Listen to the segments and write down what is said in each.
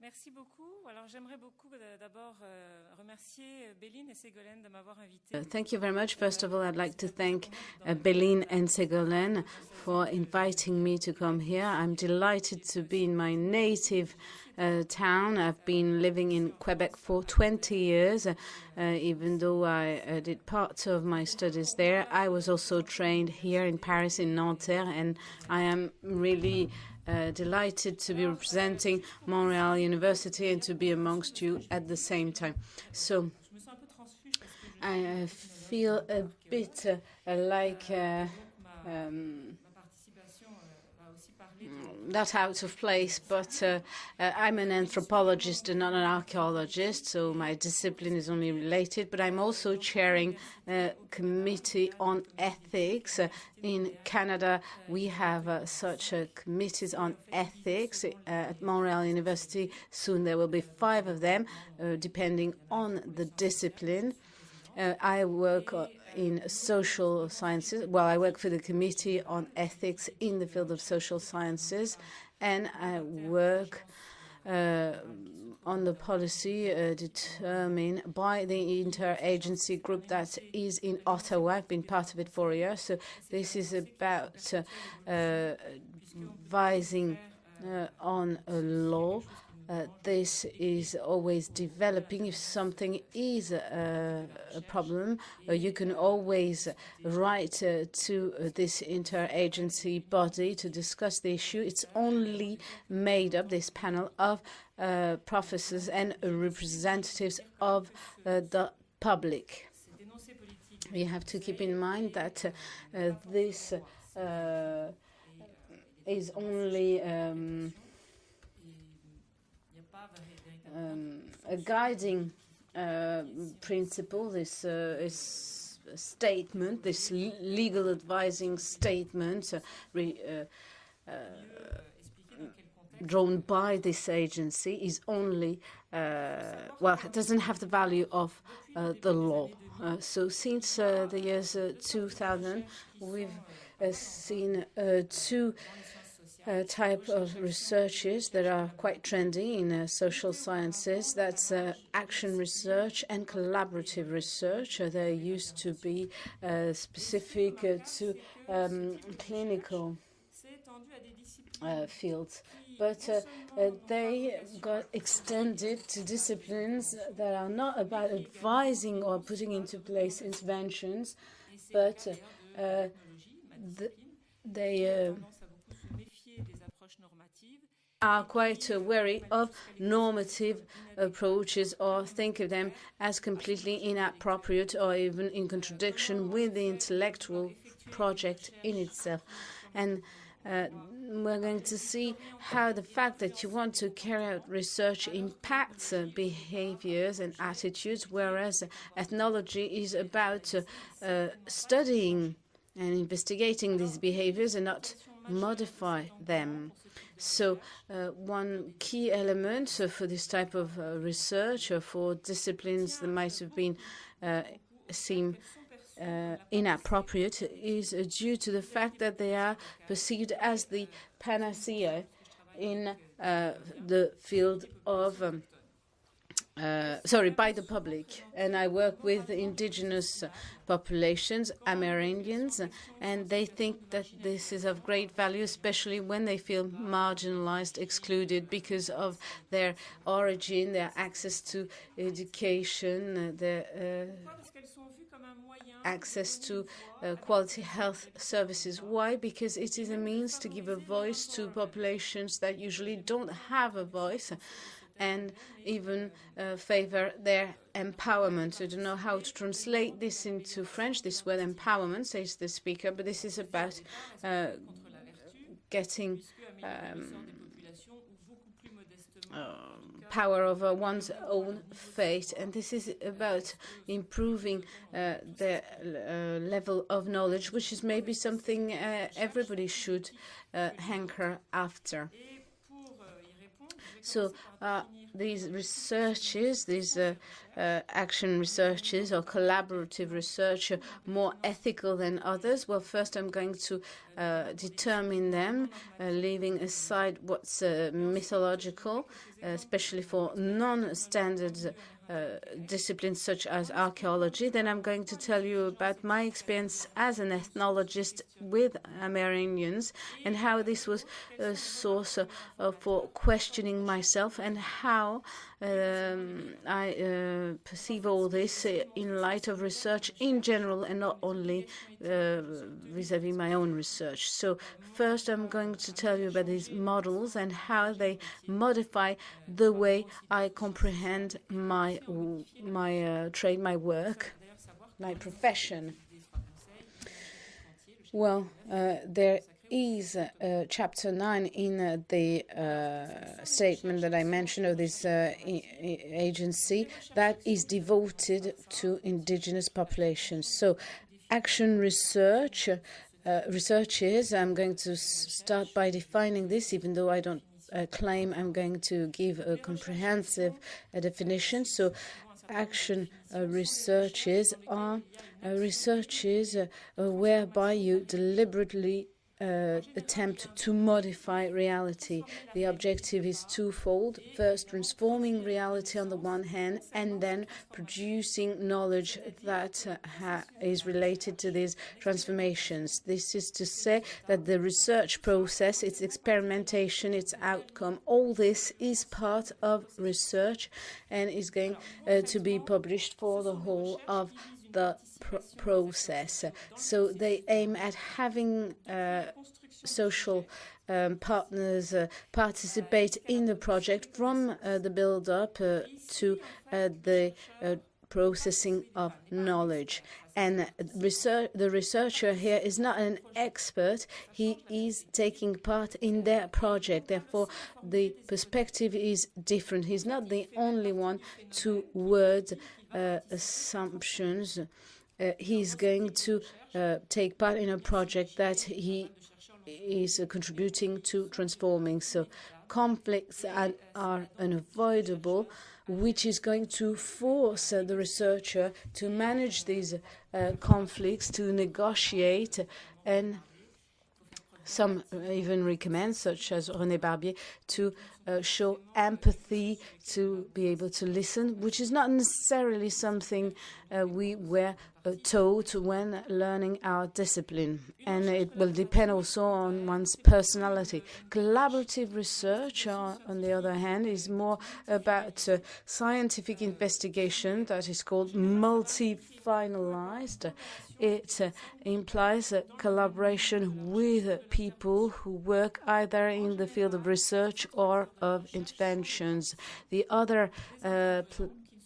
Merci beaucoup. Alors, j'aimerais beaucoup d'abord remercier Béline et Ségolène de m'avoir invitée. Thank you very much. First of all, I'd like to thank Béline and Ségolène for inviting me to come here. I'm delighted to be in my native town. I've been living in Quebec for 20 years, even though I did part of my studies there. I was also trained here in Paris, in Nanterre, and I am really delighted to be representing Montreal University and to be amongst you at the same time. So I feel a bit like not out of place, but I'm an anthropologist and not an archaeologist, so my discipline is only related, but I'm also chairing a committee on ethics. In Canada, we have such committees on ethics at Montreal University. Soon there will be 5 of them, depending on the discipline. I work in social sciences. Well, I work for the Committee on Ethics in the field of social sciences, and I work on the policy determined by the interagency group that is in Ottawa. I've been part of it for a year. So this is about advising on a law. This is always developing. If something is a problem, you can always write to this interagency body to discuss the issue. It's only made up, this panel, of professors and representatives of the public. We have to keep in mind that this is only a guiding principle, this statement, this legal advising statement drawn by this agency is only, well, it doesn't have the value of the law. So since the years 2000, we've seen 2 type of researches that are quite trendy in social sciences. That's action research and collaborative research. They used to be specific to clinical fields, but they got extended to disciplines that are not about advising or putting into place interventions, but they are quite wary of normative approaches or think of them as completely inappropriate or even in contradiction with the intellectual project in itself. And we're going to see how the fact that you want to carry out research impacts behaviors and attitudes, whereas ethnology is about studying and investigating these behaviors and not modify them. So one key element for this type of research or for disciplines that might have been seem inappropriate is due to the fact that they are perceived as the panacea in the field of by the public. And I work with indigenous populations, Amerindians, and they think that this is of great value, especially when they feel marginalized, excluded because of their origin, their access to education, their access to quality health services. Why? Because it is a means to give a voice to populations that usually don't have a voice, and even favor their empowerment. I don't know how to translate this into French, this word empowerment, says the speaker, but this is about getting power over one's own fate, and this is about improving the level of knowledge, which is maybe something everybody should hanker after. So these researches, these action researches or collaborative research, more ethical than others? Well, first I'm going to determine them, leaving aside what's mythological, especially for non-standard disciplines such as archaeology. Then I'm going to tell you about my experience as an ethnologist with Amerindians and how this was a source for questioning myself and how I perceive all this in light of research in general and not only vis-à-vis my own research. So first I'm going to tell you about these models and how they modify the way I comprehend my trade, my work, my profession. Well, there is chapter 9 in the statement that I mentioned of this agency that is devoted to indigenous populations. So action research, researches, I'm going to start by defining this, even though I don't claim I'm going to give a comprehensive definition. So action researches are researches whereby you deliberately attempt to modify reality. The objective is twofold. First, transforming reality on the one hand, and then producing knowledge that is related to these transformations. This is to say that the research process, its experimentation, its outcome, all this is part of research and is going to be published for the whole of the process. So they aim at having social partners participate in the project from the build-up to the processing of knowledge. And the researcher here is not an expert, he is taking part in their project. Therefore, the perspective is different. He's not the only one to word assumptions. He's going to take part in a project that he is contributing to transforming. So conflicts are unavoidable, which is going to force the researcher to manage these conflicts, to negotiate, and some even recommend, such as René Barbier, to show empathy, to be able to listen, which is not necessarily something we were taught when learning our discipline. And it will depend also on one's personality. Collaborative research, on the other hand, is more about scientific investigation that is called multi-finalized. It implies a collaboration with people who work either in the field of research or of interventions. The other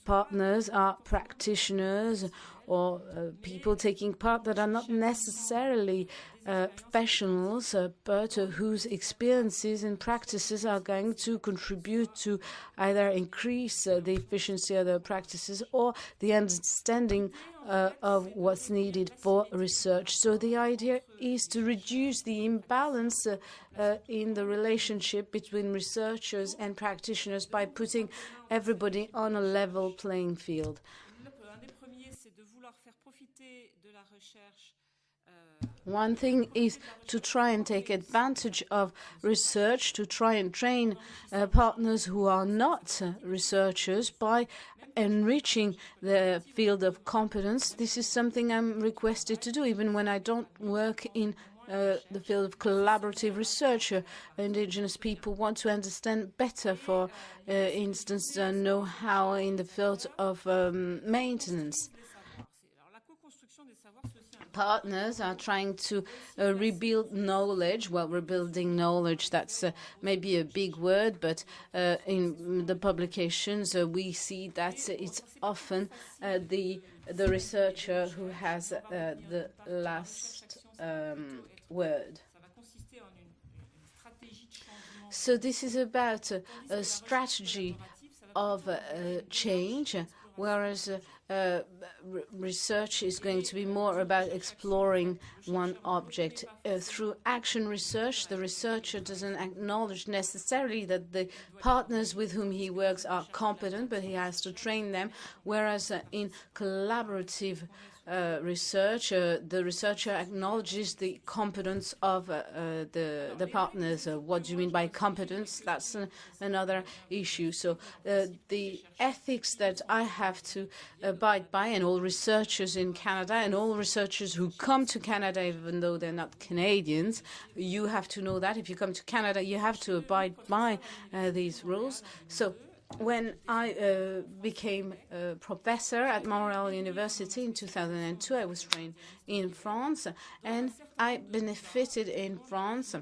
partners are practitioners or people taking part that are not necessarily professionals, but whose experiences and practices are going to contribute to either increase the efficiency of the practices or the understanding of what's needed for research. So the idea is to reduce the imbalance in the relationship between researchers and practitioners by putting everybody on a level playing field. One thing is to try and take advantage of research, to try and train partners who are not researchers by enriching the field of competence. This is something I'm requested to do, even when I don't work in the field of collaborative research. Indigenous people want to understand better, for instance, know-how in the field of maintenance. Partners are trying to rebuild knowledge. Well, rebuilding knowledge, that's maybe a big word, but in the publications we see that it's often the researcher who has the last word. So this is about a strategy of change, whereas research is going to be more about exploring one object. Through action research, the researcher doesn't acknowledge necessarily that the partners with whom he works are competent, but he has to train them, whereas in collaborative research, the researcher acknowledges the competence of the partners. What do you mean by competence? That's another issue. So the ethics that I have to abide by, and all researchers in Canada, and all researchers who come to Canada, even though they're not Canadians, you have to know that if you come to Canada, you have to abide by these rules. So when I became a professor at Montreal University in 2002, I was trained in France, and I benefited in France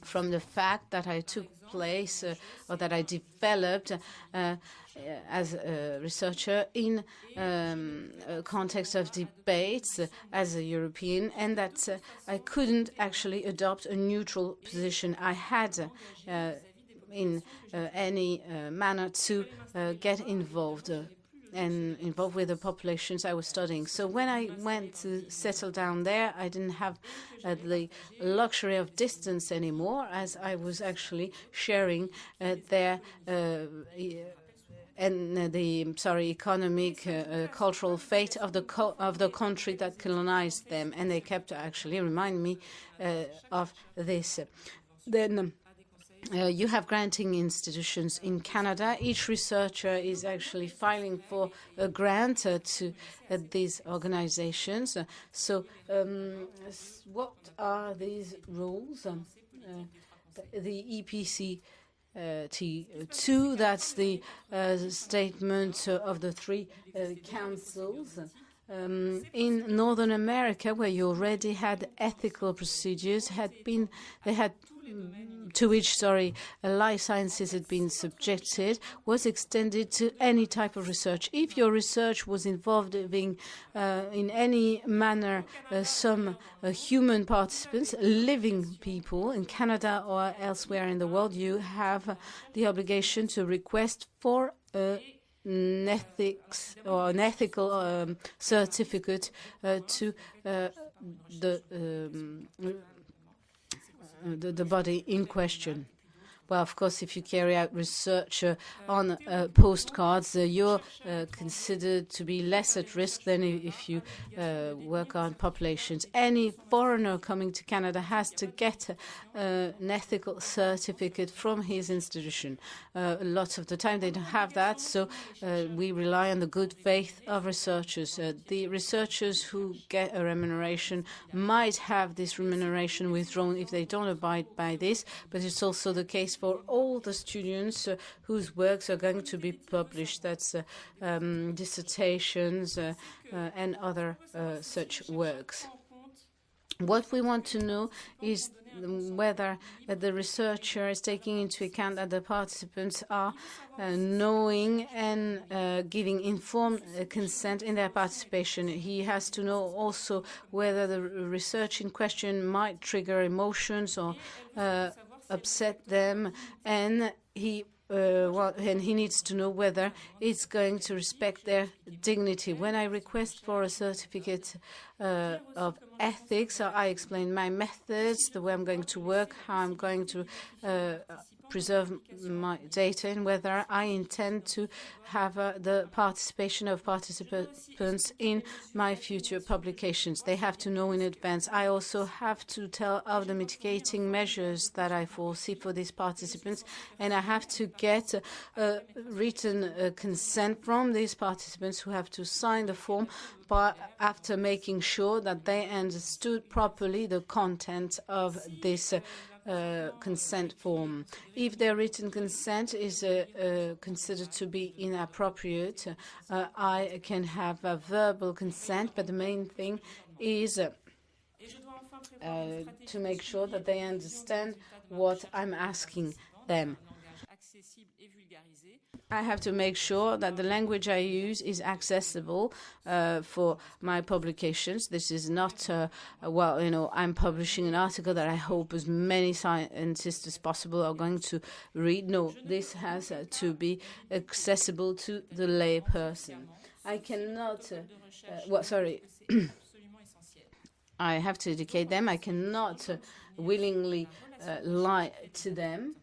from the fact that I took place or that I developed as a researcher in a context of debates as a European, and that I couldn't actually adopt a neutral position. I had in any manner to get involved and involved with the populations I was studying. So when I went to settle down there, I didn't have the luxury of distance anymore, as I was actually sharing their economic, cultural fate of the country that colonized them, and they kept actually remind me of this. Then you have granting institutions in Canada. Each researcher is actually filing for a grant to these organizations. So what are these rules? The EPC T2, that's the statement of the three councils. In Northern America, where you already had ethical procedures, to which life sciences had been subjected, was extended to any type of research. If your research was involving in any manner some human participants, living people in Canada or elsewhere in the world, you have the obligation to request for an ethical certificate to the body in question. Well, of course, if you carry out research on postcards, you're considered to be less at risk than if you work on populations. Any foreigner coming to Canada has to get an ethical certificate from his institution. Lots of the time they don't have that, so we rely on the good faith of researchers. The researchers who get a remuneration might have this remuneration withdrawn if they don't abide by this, but it's also the case for all the students whose works are going to be published. That's dissertations and other such works. What we want to know is whether the researcher is taking into account that the participants are knowing and giving informed consent in their participation. He has to know also whether the research in question might trigger emotions or upset them, and he needs to know whether it's going to respect their dignity. When I request for a certificate of ethics, I explain my methods, the way I'm going to work, how I'm going to preserve my data, and whether I intend to have the participation of participants in my future publications. They have to know in advance. I also have to tell of the mitigating measures that I foresee for these participants, and I have to get written consent from these participants who have to sign the form, but after making sure that they understood properly the content of this consent form. If their written consent is considered to be inappropriate, I can have a verbal consent, but the main thing is to make sure that they understand what I'm asking them. I have to make sure that the language I use is accessible for my publications. This is not, I'm publishing an article that I hope as many scientists as possible are going to read. No, this has to be accessible to the lay person. I cannot, I have to educate them. I cannot willingly lie to them.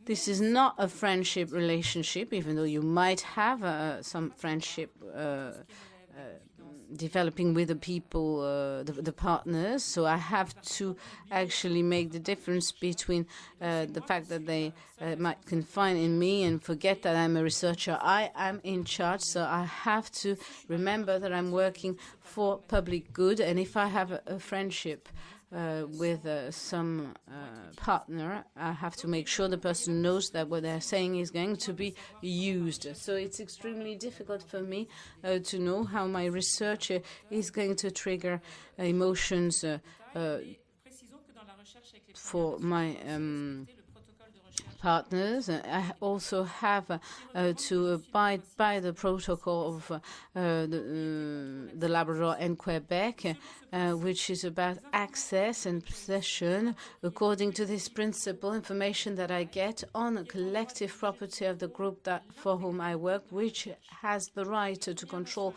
This is not a friendship relationship, even though you might have some friendship developing with the people, the partners. So I have to actually make the difference between the fact that they might confide in me and forget that I'm a researcher. I am in charge, so I have to remember that I'm working for public good. And if I have a friendship with some partner, I have to make sure the person knows that what they're saying is going to be used. So it's extremely difficult for me to know how my research is going to trigger emotions for my partners. I also have to abide by the protocol of the Labrador and Quebec, which is about access and possession. According to this principle, information that I get on a collective property of the group for whom I work, which has the right to control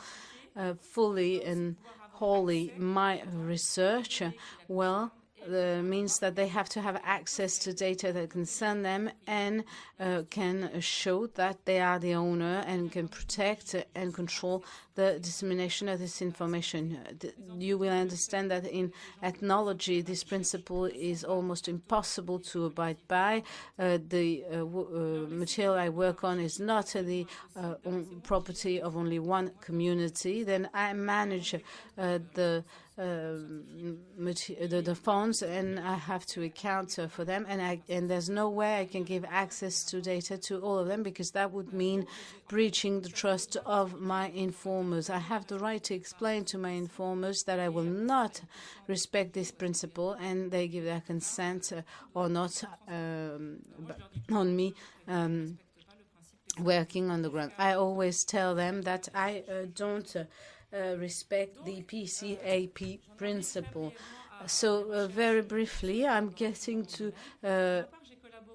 fully and wholly my research, well, means that they have to have access to data that concern them and can show that they are the owner and can protect and control the dissemination of this information. You will understand that in ethnology, this principle is almost impossible to abide by. The material I work on is not the property of only one community. Then I manage the funds, and I have to account for them, and there's no way I can give access to data to all of them, because that would mean breaching the trust of my informers. I have the right to explain to my informers that I will not respect this principle, and they give their consent or not on me working on the ground. I always tell them that I don't respect the PCAP principle. So very briefly, I'm getting to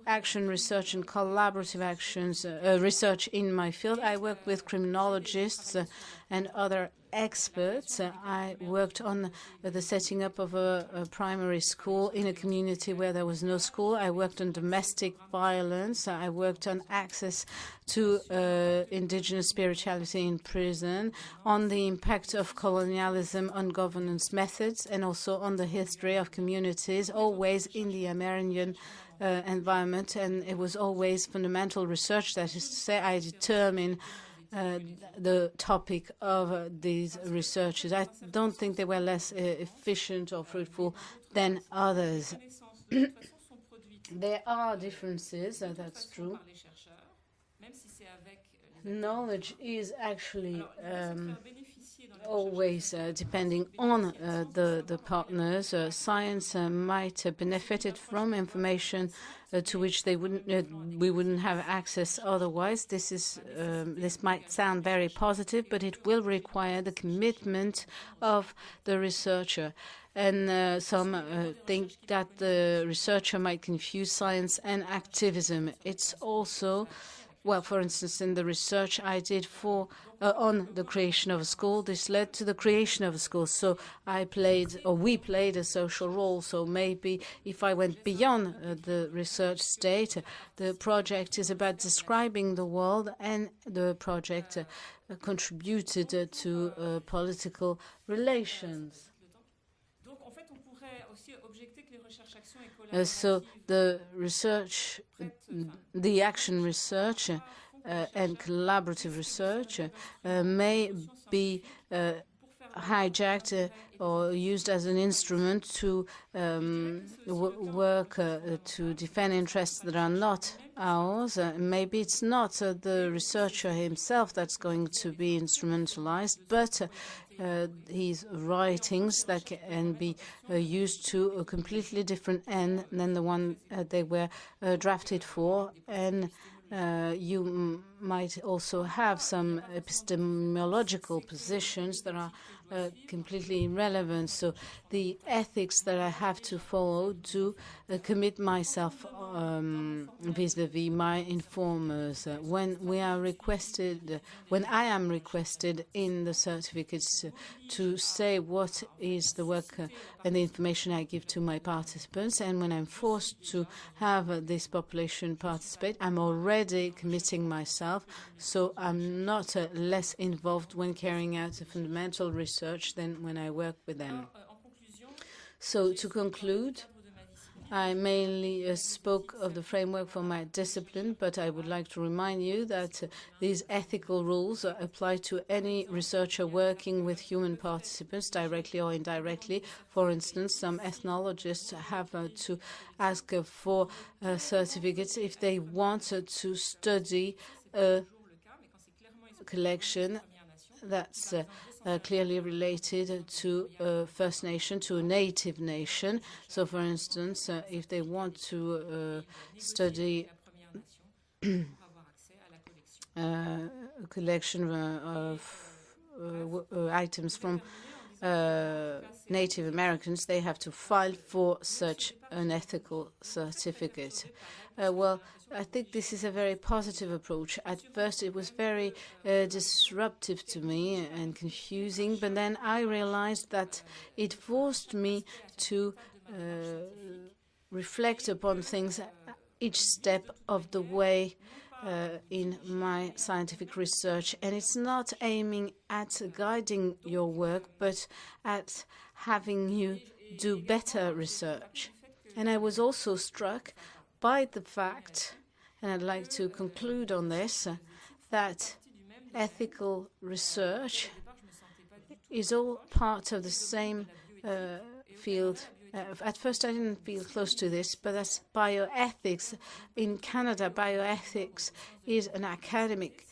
action research and collaborative actions research in my field. I work with criminologists and other experts. I worked on the setting up of a primary school in a community where there was no school. I worked on domestic violence. I worked on access to indigenous spirituality in prison, on the impact of colonialism on governance methods, and also on the history of communities, always in the Amerindian environment. And it was always fundamental research. That is to say, I determine the topic of these researches. I don't think they were less efficient or fruitful than others. There are differences, that's true. Knowledge is actually always depending on the partners. Science might have benefited from information to which we wouldn't have access otherwise. This might sound very positive, but it will require the commitment of the researcher. And some think that the researcher might confuse science and activism. It's also, well, for instance, in the research I did on the creation of a school, this led to the creation of a school. So we played a social role. So maybe if I went beyond the research state, the project is about describing the world, and the project contributed to political relations. So the research, the action research and collaborative research may be hijacked or used as an instrument to work to defend interests that are not ours. Maybe it's not the researcher himself that's going to be instrumentalized, but his writings that can be used to a completely different end than the one they were drafted for. And you might also have some epistemological positions that are completely irrelevant. So the ethics that I have to follow to commit myself vis-a-vis my informers. When I am requested in the certificates to say what is the work and the information I give to my participants, and when I'm forced to have this population participate, I'm already committing myself, so I'm not less involved when carrying out fundamental research than when I work with them. So to conclude, I mainly spoke of the framework for my discipline, but I would like to remind you that these ethical rules apply to any researcher working with human participants, directly or indirectly. For instance, some ethnologists have to ask for certificates if they want to study a collection that's clearly related to a First Nation, to a native nation. So, for instance, if they want to study a collection of items from Native Americans, they have to file for such an ethical certificate. Well, I think this is a very positive approach. At first, it was very disruptive to me and confusing, but then I realized that it forced me to reflect upon things each step of the way in my scientific research. And it's not aiming at guiding your work, but at having you do better research. And I was also struck by the fact, and I'd like to conclude on this, that ethical research is all part of the same field. At first, I didn't feel close to this, but that's bioethics. In Canada, bioethics is an academic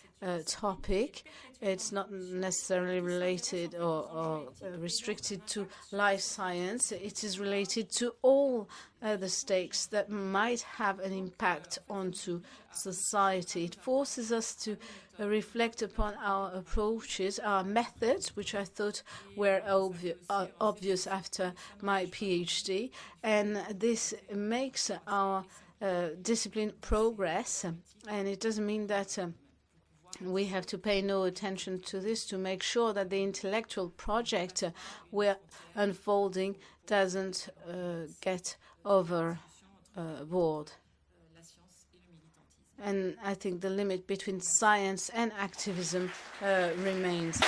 topic. It's not necessarily related or restricted to life science. It is related to all the stakes that might have an impact onto society. It forces us to reflect upon our approaches, our methods, which I thought were obvious after my PhD, and this makes our discipline progress. And it doesn't mean that we have to pay no attention to this, to make sure that the intellectual project we're unfolding doesn't get overboard. And I think the limit between science and activism remains.